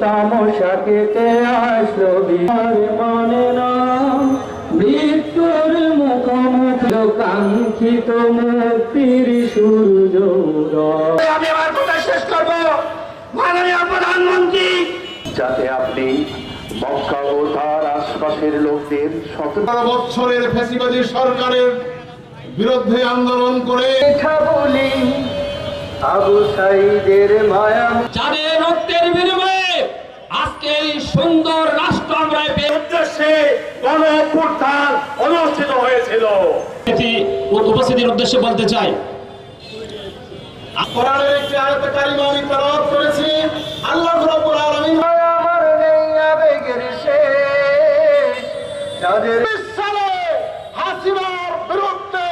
তামসা কেটে আসলো বিহার মানে না মৃত্যুর মুখোমুখি কাঙ্ক্ষিত মুক্তির সূর্য উদয়। আমি আমার কথা শেষ করবো মাননীয় প্রধানমন্ত্রী, যাতে আপনি মক্কা ও তার আশপাশের লোকদের 17 বছরের ফ্যাসিবাদী সরকারের বিরুদ্ধে আন্দোলন করে বলি আবু সাইদের মায়া, যাদের রক্তের বিনিময়ে আজকে এই সুন্দর রাষ্ট্র আমরা পেয়ে উদ্দেশ্যে গণ অভ্যুত্থান অনুষ্ঠিত হয়েছিল। উপস্থিতির উদ্দেশ্যে বলতে চাই, কোরআনের একটি আয়াতে কারিমা আমি তেলাওয়াত করেছি। আল্লাহ রাব্বুল আলামিন আমার নেই আবেগের শেষ, যাদের সালে হাসিনার বিরুদ্ধে